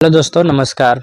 Hello दोस्तों, नमस्कार।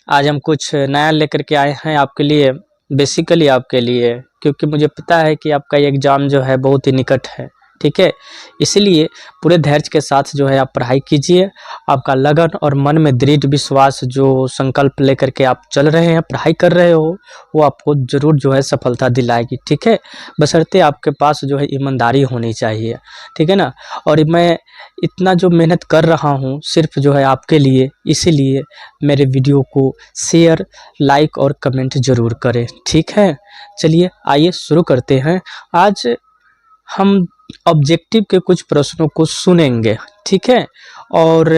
आज हम कुछ नया लेकर के आए हैं आपके लिए, बेसिकली आपके लिए, क्योंकि मुझे पता है कि आपका ये एग्ज़ाम जो है बहुत ही निकट है, ठीक है। इसीलिए पूरे धैर्य के साथ जो है आप पढ़ाई कीजिए। आपका लगन और मन में दृढ़ विश्वास, जो संकल्प लेकर के आप चल रहे हैं, पढ़ाई कर रहे हो, वो आपको ज़रूर जो है सफलता दिलाएगी, ठीक है। बशर्ते आपके पास जो है ईमानदारी होनी चाहिए, ठीक है ना। और मैं इतना जो मेहनत कर रहा हूँ सिर्फ जो है आपके लिए, इसीलिए मेरे वीडियो को शेयर, लाइक और कमेंट ज़रूर करें, ठीक है। चलिए आइए शुरू करते हैं। आज हम ऑब्जेक्टिव के कुछ प्रश्नों को सुनेंगे, ठीक है। और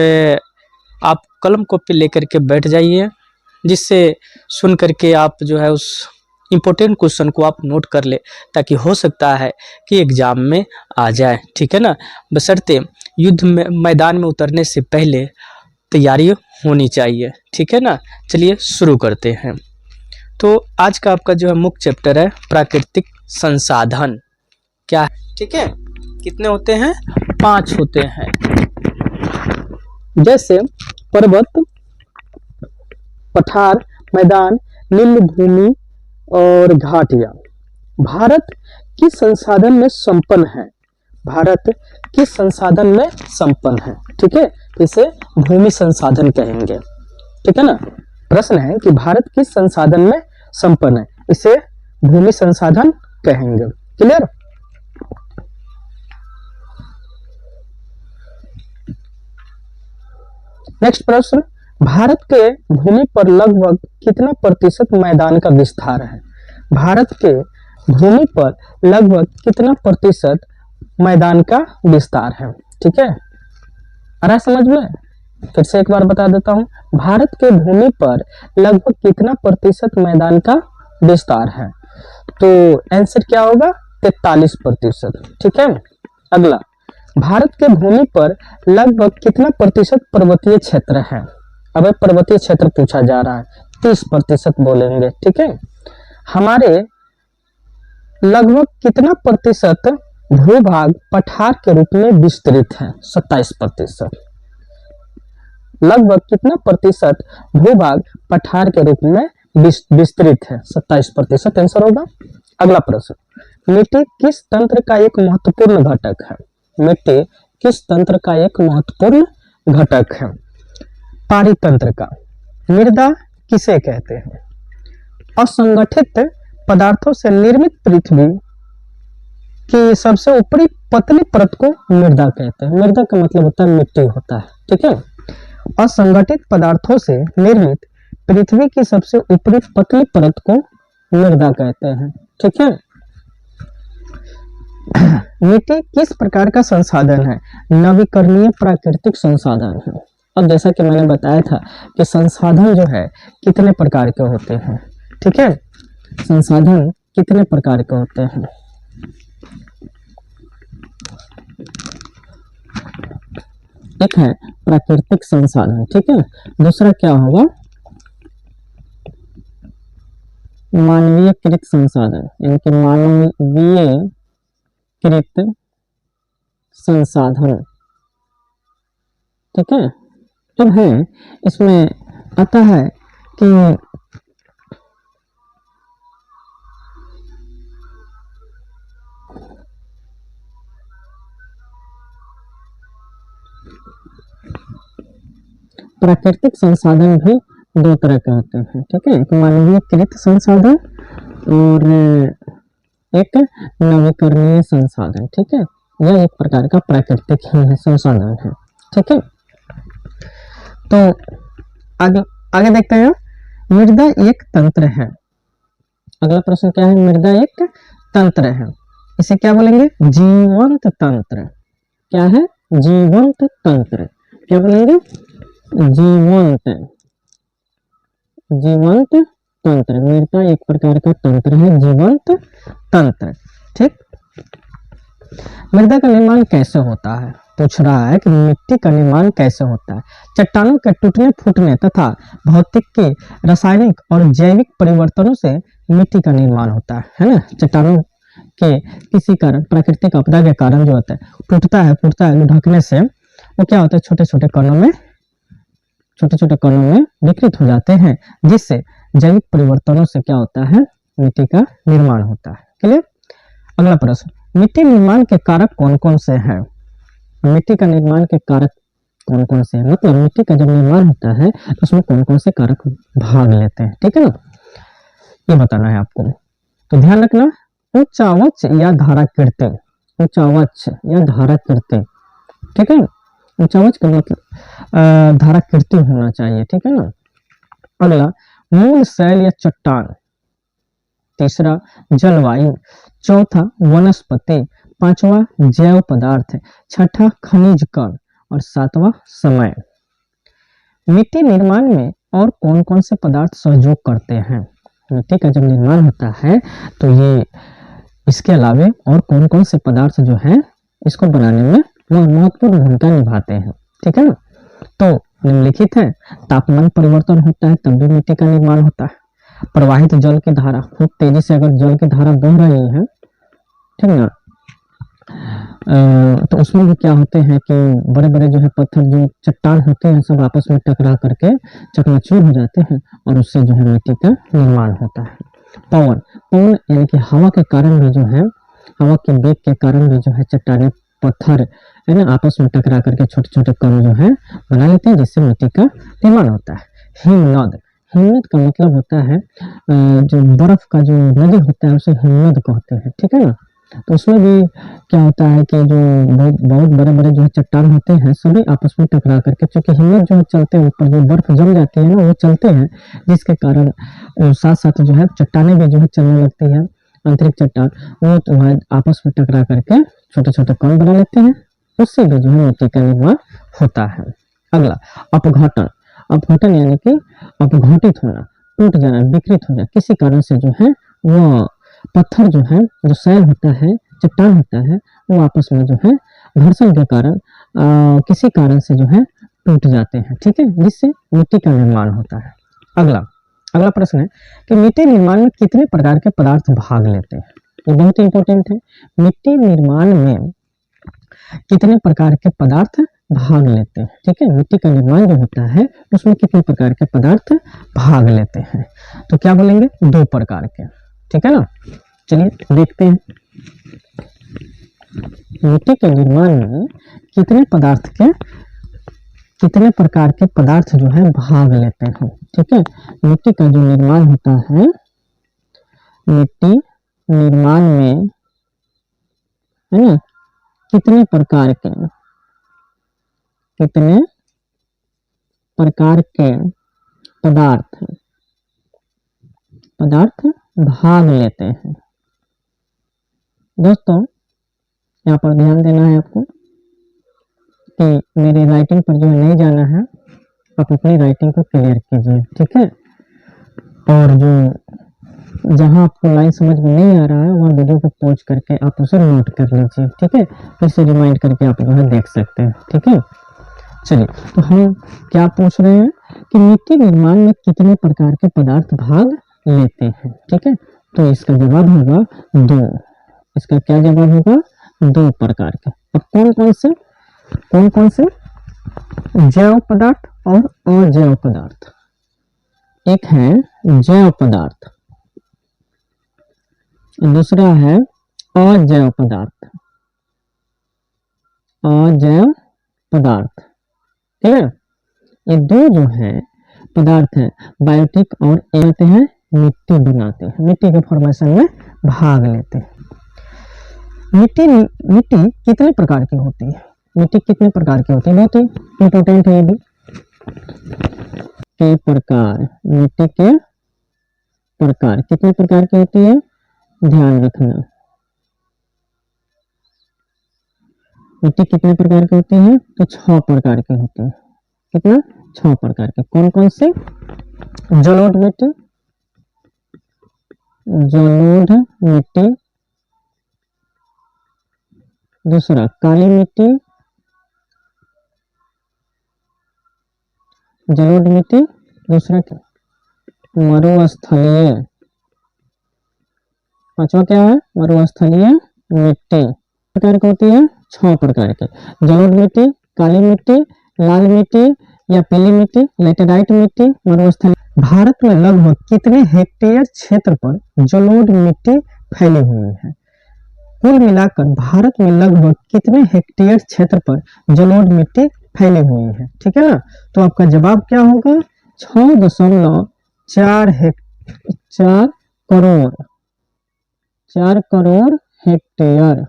आप कलम कॉपी लेकर के बैठ जाइए, जिससे सुन करके आप जो है उस इम्पोर्टेंट क्वेश्चन को आप नोट कर ले, ताकि हो सकता है कि एग्ज़ाम में आ जाए, ठीक है ना। बशर्ते युद्ध में मैदान में उतरने से पहले तैयारी होनी चाहिए, ठीक है ना। चलिए शुरू करते हैं। तो आज का आपका जो है मुख्य चैप्टर है प्राकृतिक संसाधन। क्या है, ठीक है। कितने होते हैं? 5 होते हैं। जैसे पर्वत, पठार, मैदान, निम्न भूमि और घाटियां। भारत किस संसाधन में संपन्न है? भारत किस संसाधन में संपन्न है, ठीक है। इसे भूमि संसाधन कहेंगे, ठीक है ना। प्रश्न है कि भारत किस संसाधन में संपन्न है, इसे भूमि संसाधन कहेंगे। क्लियर? नेक्स्ट प्रश्न, भारत के भूमि पर लगभग कितना प्रतिशत मैदान का विस्तार है? भारत के भूमि पर लगभग कितना प्रतिशत मैदान का विस्तार है, ठीक है। आ रहा समझ में? फिर से एक बार बता देता हूं, भारत के भूमि पर लगभग कितना प्रतिशत मैदान का विस्तार है? तो आंसर क्या होगा? 43%, ठीक है। अगला, भारत के भूमि पर लगभग कितना प्रतिशत पर्वतीय क्षेत्र है? अब पर्वतीय क्षेत्र पूछा जा रहा है, 30% बोलेंगे, ठीक है। हमारे लगभग कितना प्रतिशत भूभाग पठार के रूप में विस्तृत है? 27%। लगभग कितना प्रतिशत भूभाग पठार के रूप में विस्तृत है? 27% आंसर होगा। अगला प्रश्न, मिट्टी किस तंत्र का एक महत्वपूर्ण घटक है? मिट्टी किस तंत्र का एक महत्वपूर्ण घटक है? पारितंत्र का। मृदा किसे कहते हैं? असंगठित पदार्थों से निर्मित पृथ्वी की सबसे ऊपरी पतली परत को मृदा कहते हैं। मृदा का मतलब होता है मिट्टी होता है, ठीक है। असंगठित पदार्थों से निर्मित पृथ्वी की सबसे ऊपरी पतली परत को मृदा कहते हैं, ठीक है। मिट्टी किस प्रकार का संसाधन है? नवीकरणीय प्राकृतिक संसाधन है। अब जैसा कि मैंने बताया था कि संसाधन जो है कितने प्रकार के होते हैं, ठीक है। संसाधन कितने प्रकार के होते हैं? एक है प्राकृतिक संसाधन, ठीक है। दूसरा क्या होगा? मानवीय कृत संसाधन, यानी कि मानवीय कृत संसाधन, ठीक है। अब है इसमें आता है कि प्राकृतिक संसाधन भी 2 तरह के होते हैं, ठीक है। एक मानवीय कृत संसाधन और एक नवीकरणीय संसाधन, ठीक है। यह एक प्रकार का प्राकृतिक ही है, संसाधन है, ठीक है। तो आगे आगे देखते हैं। मृदा एक तंत्र है। अगला प्रश्न क्या है? मृदा एक तंत्र है, इसे क्या बोलेंगे? जीवंत तंत्र। क्या है? जीवंत तंत्र। क्या बोलेंगे? जीवंत तंत्र। मृदा एक प्रकार का तंत्र है, जीवंत तंत्र, ठीक। मृदा का निर्माण कैसे होता है? पूछ रहा है कि मिट्टी का निर्माण कैसे होता है। चट्टानों के टूटने फूटने तथा भौतिक के रासायनिक और जैविक परिवर्तनों से मिट्टी का निर्माण होता है ना। चट्टानों के किसी कारण, प्राकृतिक आपदा के कारण जो होता है, टूटता है फूटता है, ढकने से वो क्या होता है, छोटे छोटे कणों में छोटे छोटे कणों में विकृत हो जाते हैं, जिससे जैविक परिवर्तनों से क्या होता है, मिट्टी का निर्माण होता है। क्लियर। अगला प्रश्न, मिट्टी निर्माण के कारक कौन कौन से हैं? मिट्टी का निर्माण के कारक कौन कौन से हैं, मतलब मिट्टी का जब निर्माण होता है तो उसमें कौन कौन से कारक भाग लेते हैं, ठीक है ना, ये बताना है आपको। तो ध्यान रखना, उच्चावच या धारा कीर्ति, उच्चावच या धारा कीर्ति, ठीक है। उच्चावच का मतलब धारा कीर्ति होना चाहिए, ठीक है ना। अगला, मूल शैल या चट्टान, तीसरा जलवायु, चौथा वनस्पति, पांचवा जैव पदार्थ, छठा खनिज कण और सातवां समय। मिट्टी निर्माण में और कौन कौन से पदार्थ सहयोग करते हैं? मिट्टी का जब निर्माण होता है तो ये इसके अलावे और कौन कौन से पदार्थ जो है इसको बनाने में महत्वपूर्ण भूमिका निभाते हैं, ठीक है ना। तो निम्नलिखित है, तापमान परिवर्तन होता है तब भी मिट्टी का निर्माण होता है। प्रवाहित जल की धारा, खूब तेजी से अगर जल की धारा बह रही है, ठीक है ना, तो उसमें भी क्या होते हैं कि बड़े बड़े जो है पत्थर, जो चट्टान होते हैं, सब आपस में टकरा करके चकनाचूर हो जाते हैं और उससे जो है मिट्टी का निर्माण होता है। पवन, पवन यानी कि हवा के कारण भी जो है, हवा के वेग के कारण भी जो है चट्टाने पत्थर है ना आपस में टकरा करके छोटे छोटे कण जो है बना लेते हैं, जिससे मिट्टी का निर्माण होता है। हिमनद, हिमनद का मतलब होता है जो बर्फ का जो नदी होता है उसे हिमनद कहते हैं, ठीक है ना। तो उसमें भी क्या होता है कि जो बहुत बड़े बड़े जो है चट्टान होते हैं सभी आपस में टकरा करके, चूंकि हिमनद जो है चलते हैं ऊपर, जो बर्फ जम जाती है ना वो चलते हैं, जिसके कारण साथ साथ जो है चट्टाने भी जो है चलने लगती है, आंतरिक चट्टान वो तो है आपस में टकरा करके छोटे छोटे कण बना लेते हैं, उससे भी जो है मिट्टी का निर्माण होता है। अगला, अपघटन, अपघटन यानी कि अपघटित होना, टूट जाना, विकृत हो जाना, किसी कारण से जो है वो पत्थर जो है, जो शैल होता है, चट्टान होता है, वो आपस में जो है घर्षण के कारण किसी कारण से जो है टूट जाते हैं, ठीक है, जिससे मिट्टी का निर्माण होता है। अगला, अगला प्रश्न है कि मिट्टी निर्माण में कितने प्रकार के पदार्थ भाग लेते हैं? ये बहुत इंपॉर्टेंट है। मिट्टी निर्माण में कितने प्रकार के पदार्थ भाग लेते हैं, ठीक है, मिट्टी का निर्माण जो होता है उसमें कितने प्रकार के पदार्थ भाग लेते हैं? तो क्या बोलेंगे, 2 प्रकार के, ठीक है ना। चलिए देखते हैं मिट्टी के निर्माण में कितने पदार्थ के, कितने प्रकार के पदार्थ जो है भाग लेते हैं, ठीक है। मिट्टी का जो निर्माण होता है, मिट्टी निर्माण में है ना कितने प्रकार के, कितने प्रकार के पदार्थ भाग लेते हैं। दोस्तों यहाँ पर ध्यान देना है आपको कि मेरी राइटिंग पर जो है नहीं जाना है, आप अपनी राइटिंग को क्लियर कीजिए, ठीक है। और जो जहाँ आपको लाइन समझ में नहीं आ रहा है वहाँ वीडियो को पॉज करके आप उसे नोट कर लीजिए, ठीक है, फिर से रिमाइंड करके आप जो है देख सकते हैं, ठीक है। चलिए, तो हम क्या पूछ रहे हैं कि मिट्टी निर्माण में कितने प्रकार के पदार्थ भाग लेते हैं, ठीक है। तो इसका जवाब होगा 2। इसका क्या जवाब होगा, 2 प्रकार के। अब कौन कौन से जैव पदार्थ और अजैव पदार्थ। एक है जैव पदार्थ, दूसरा है अजैव पदार्थ, अजैव पदार्थ, ठीक है। ये 2 जो है पदार्थ है बायोटिक और कहते हैं मिट्टी बनाते हैं, मिट्टी के फॉर्मेशन में भाग लेते हैं। मिट्टी कितने प्रकार की होती है, मिट्टी कितने प्रकार की होती है, बहुत ही इंपॉर्टेंट है ये भी। के प्रकार, मिट्टी के प्रकार कितने प्रकार की होती है, ध्यान रखना। मिट्टी कितने प्रकार की होती है, तो 6 प्रकार की होती है। कितना, 6 प्रकार के। कौन कौन से, जलोढ़ मिट्टी, जलोढ़ मिट्टी, दूसरा काली मिट्टी, जलोढ़ मिट्टी, दूसरा क्या, मरुस्थलीय, पांचवा क्या है, मरुस्थलीय मिट्टी। प्रकार की होती है 6 प्रकार के, जलोढ़ मिट्टी, काली मिट्टी, लाल मिट्टी, या पीली मिट्टी, लेटेराइट मिट्टी, मरुस्थलीय। भारत में लगभग कितने हेक्टेयर क्षेत्र पर जलोढ़ मिट्टी फैली हुई है? कुल मिलाकर भारत में लगभग कितने हेक्टेयर क्षेत्र पर जलोढ़ मिट्टी फैली हुई है? ठीक है ना। तो आपका जवाब क्या होगा? 6.4 करोड़, 4 करोड़ हेक्टेयर,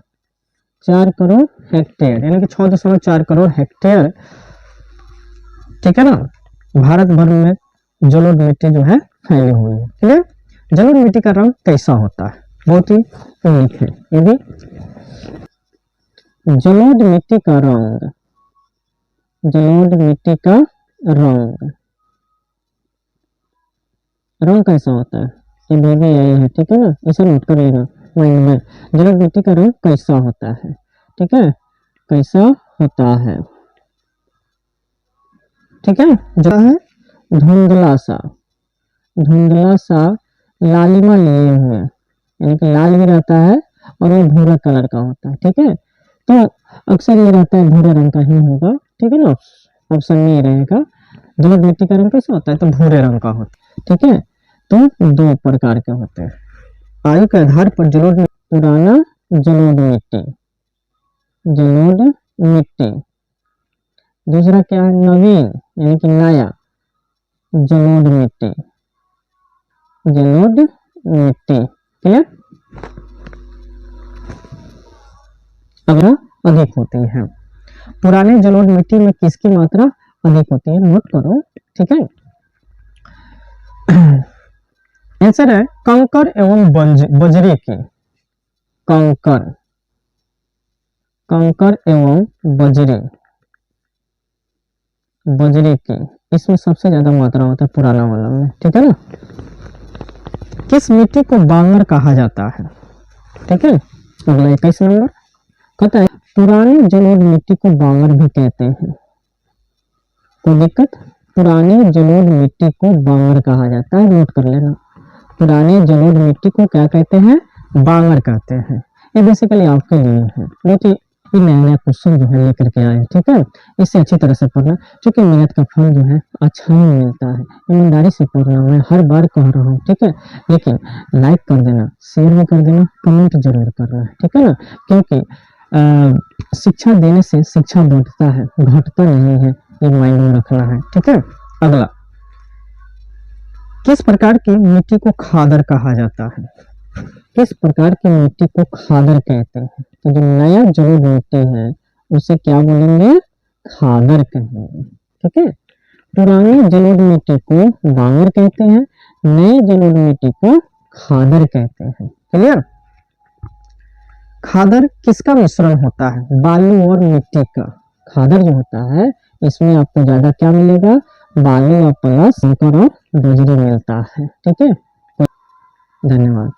4 करोड़ हेक्टेयर, यानी कि 6.4 करोड़ हेक्टेयर, ठीक है ना, भारत भर में जलोढ़ मिट्टी जो है फैली हुई है। क्लियर? जलोढ़ मिट्टी का रंग कैसा होता है? बहुत ही यूनिक है ये भी। जलोढ़ मिट्टी का रंग, जलोढ़ मिट्टी का रंग, रंग कैसा होता है? ये भी यही है, ठीक है ना, इसे नोट कर लेना माइंड में। जलोढ़ मिट्टी का रंग कैसा होता है? ठीक है, कैसा होता है? ठीक है, जो है धुंधला सा, धुंधला सा लालिमा लिए हुए, यानी कि लाल भी रहता है और वो भूरा कलर का होता है। ठीक है, तो अक्सर ये रहता है भूरे रंग का ही होगा। ठीक है ना, ऑप्शन में ये रहेगा। जलोढ़ मिट्टी का रंग कैसा होता है? तो भूरे रंग का होता है। ठीक है, तो दो प्रकार के होते हैं। आयु के आधार पर जलोढ़ पुराना जलोढ़ मिट्टी, जलोढ़ मिट्टी। दूसरा क्या है? नवीन यानी कि नया जलोढ़ मिट्टी, जलोढ़ मिट्टी। क्लियर? अगर अधिक होती है, पुराने जलोढ़ मिट्टी में किसकी मात्रा अधिक होती है? नोट करो। ठीक है, आंसर है कंकर एवं बजरी की, कंकर, कंकर एवं बजरी, बजरी की, इसमें सबसे ज्यादा मात्रा होता है पुराना वाला में। ठीक है ना। किस मिट्टी को बांगर कहा जाता है? ठीक है, अगला 21 नंबर कहता है पुरानी जलोढ़ मिट्टी को बांगर भी कहते हैं। कोई दिक्कत? पुरानी जलोढ़ मिट्टी को बांगर कहा जाता है, नोट कर लेना। पुरानी जलोढ़ मिट्टी को क्या कहते हैं? बांगर कहते हैं। ये बेसिकली आपके लिए है, लेकिन ये नया नया क्वेश्चन जो है लेकर के आए। ठीक है, इससे अच्छी तरह से पढ़ना, क्योंकि मेहनत का फल जो है अच्छा ही मिलता है। ईमानदारी से पढ़ना, मैं हर बार कह रहा हूँ। ठीक है, लेकिन लाइक कर देना, शेयर भी कर देना, कमेंट जरूर करना। ठीक है ना, क्योंकि शिक्षा देने से शिक्षा बढ़ता है, घटता नहीं है, ये माइंड में रखना है। ठीक है, अगला, किस प्रकार की मिट्टी को खादर कहा जाता है? किस प्रकार की मिट्टी को खादर कहते हैं? तो जो नया जलोढ़ मिट्टी है उसे क्या बोलेंगे? खादर कहेंगे। ठीक है, पुरानी जलोढ़ मिट्टी को बांगर कहते हैं, नए जलोढ़ मिट्टी को खादर कहते हैं। क्लियर? खादर किसका मिश्रण होता है? बालू और मिट्टी का। खादर जो होता है इसमें आपको ज्यादा क्या मिलेगा? बालू और प्लस कंकर और बजरी मिलता है। ठीक है, धन्यवाद।